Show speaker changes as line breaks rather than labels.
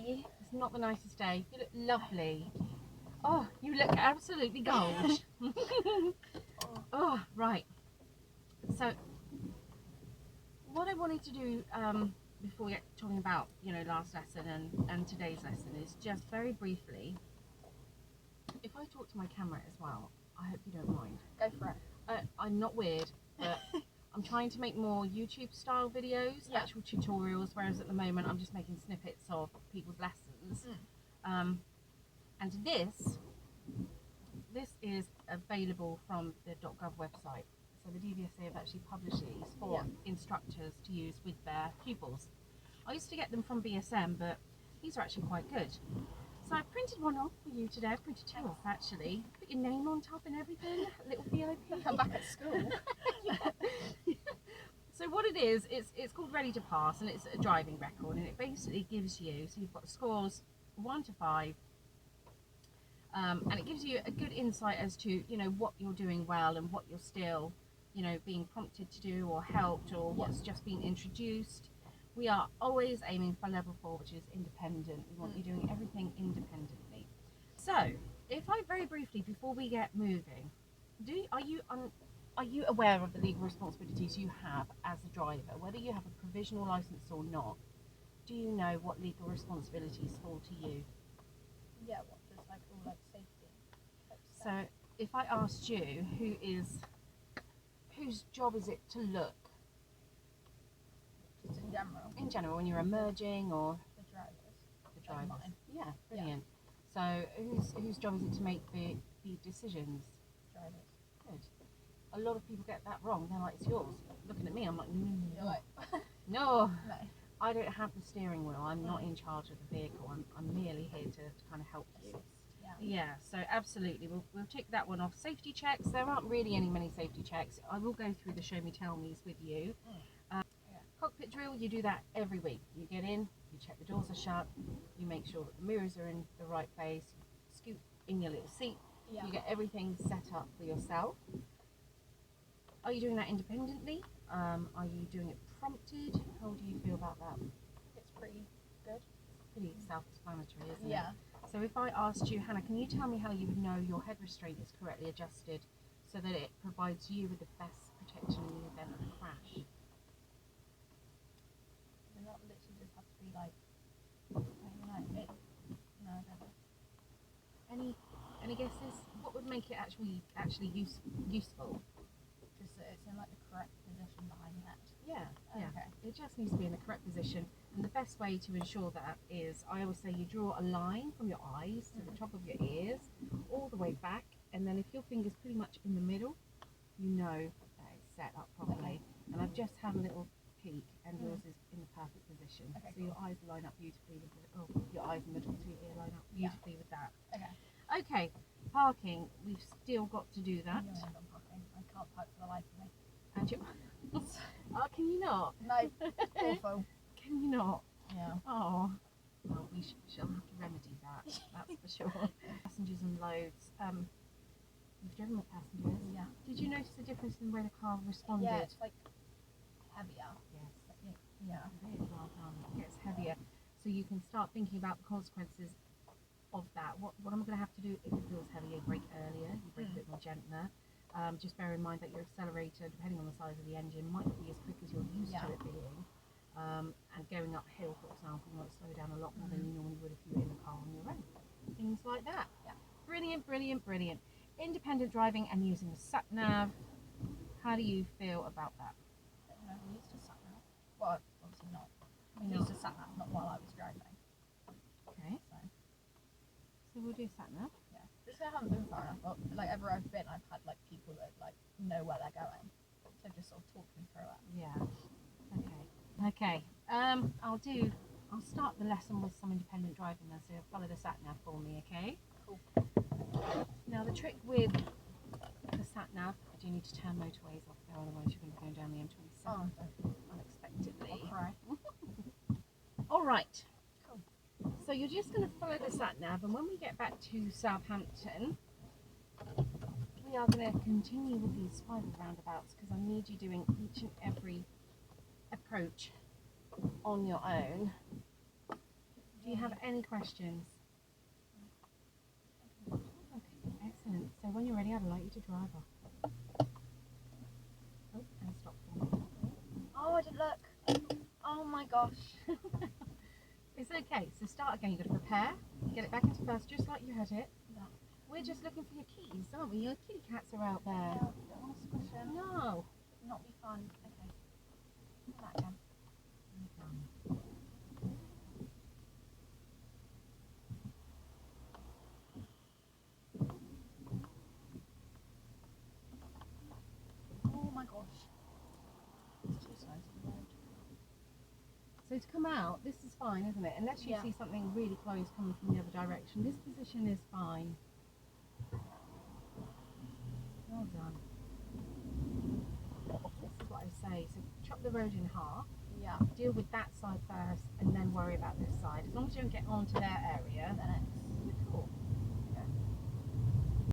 day. It's not the nicest day. You look lovely. Oh, you look absolutely gold. Oh, right. So, what I wanted to do before we get talking about, last lesson and today's lesson is just very briefly, if I talk to my camera as well, I hope you don't mind.
Go for it.
I'm not weird, but I'm trying to make more YouTube style videos, actual tutorials, whereas at the moment I'm just making snippets of people's lessons. And this is available from the .gov website. So the DVSA have actually published these for instructors to use with their pupils. I used to get them from BSM, but these are actually quite good. So I printed one off for you today. I printed two off actually. Put your name on top and everything. Little VIP.
I'm back at school.
So what it is, it's called Ready to Pass, and it's a driving record, and it basically gives you, so you've got scores 1 to 5, and it gives you a good insight as to what you're doing well and what you're still being prompted to do or helped, or what's just been introduced. We are always aiming for level 4, which is independent. We want you doing everything independently. So if I very briefly, before we get moving, are you aware of the legal responsibilities you have as a driver, whether you have a provisional license or not? Do you know what legal responsibilities fall to you?
Yeah, what, just like all like safety type stuff.
So if I asked you, whose job is it to look?
Just in general.
In general, when you're emerging, or
The drivers.
the drivers?
Mine.
Yeah, brilliant. So whose job is it to make the decisions?
Drivers.
Good. A lot of people get that wrong. They're like, it's yours. Looking at me, I'm like,
You're like,
no.
no.
I don't have the steering wheel. I'm not in charge of the vehicle. I'm merely here to kind of help you. Yeah, so absolutely. We'll tick that one off. Safety checks. There aren't really many safety checks. I will go through the show me tell me's with you. Cockpit drill, you do that every week. You get in, you check the doors are shut, you make sure that the mirrors are in the right place, you scoot in your little seat, you get everything set up for yourself. Are you doing that independently? Are you doing it prompted? How do you feel about that?
It's pretty good.
Pretty self-explanatory, isn't it?
Yeah.
So if I asked you, Hannah, can you tell me how you would know your head restraint is correctly adjusted so that it provides you with the best protection in the event of a crash?
Does not literally just have to be like, I don't know. No, I don't know.
Any guesses? What would make it actually useful?
Just that it's in like the correct position behind the head.
Yeah.
Okay.
It just needs to be in the correct position, and the best way to ensure that is, I always say, you draw a line from your eyes to the top of your ears, all the way back, and then if your finger's pretty much in the middle, you know that it's set up properly. And I've just had a little peek, and yours is in the perfect position.
Okay,
so your eyes line up beautifully with your eyes and the top of your ear line up beautifully with that. Okay, parking, we've still got to do that.
I'm parking. I can't park for the life of me.
And you, can you not?
No, awful.
Can you not?
Yeah.
Oh, well, we shall have to remedy that. That's for sure. Passengers and loads. You've driven with passengers.
Yeah.
Did you notice the difference in the way the car responded?
Yeah, it's like heavier.
Yes.
Yeah.
Really well done. It gets heavier, so you can start thinking about the consequences of that. What am I going to have to do if it feels heavier? You brake earlier. You brake a bit more gentler. Just bear in mind that your accelerator, depending on the size of the engine, might not be as quick as you're used to it being. And going uphill, for example, you might slow down a lot more than you normally would if you were in the car on your own. Things like that.
Yeah.
Brilliant, brilliant, brilliant. Independent driving and using the sat nav. How do you feel about that?
I've never used a sat nav. Well, obviously not. I used a sat nav, not while I was driving.
Okay. So we'll do sat nav.
Yeah. Just I haven't been far enough. But like everywhere I've been, I've had like people that like know where they're going. So just sort of talk me through it.
Yeah. Okay. I'll start the lesson with some independent driving then, so you'll follow the sat nav for me, okay?
Cool.
Now the trick with the sat nav, I do need to turn motorways off there, otherwise you're going to be going down the M27 unexpectedly.
I'll cry.
Alright.
Cool.
So you're just going to follow the sat nav, and when we get back to Southampton, we are going to continue with these spiral roundabouts, because I need you doing each and every approach on your own. Do you have any questions? Okay, excellent. So when you're ready, I'd like you to drive off. Oh, and stop for me.
Oh, I didn't look. Oh my gosh.
It's okay. So start again. You've got to prepare, get it back into first, just like you had it.
Yeah.
We're just looking for your keys, aren't we? Your kitty cats are out there.
Yeah, don't want to squish him.
No.
Not be fun. Okay. Do that again. Oh my gosh. It's too slow to the road.
So to come out, this is fine, isn't it? Unless you
Yeah.
see something really close coming from the other direction. This position is fine. Well done. This is what I say. So chop the road in half.
Yeah.
Deal with that side first and then worry about this side. As long as you don't get onto their area,
Then it's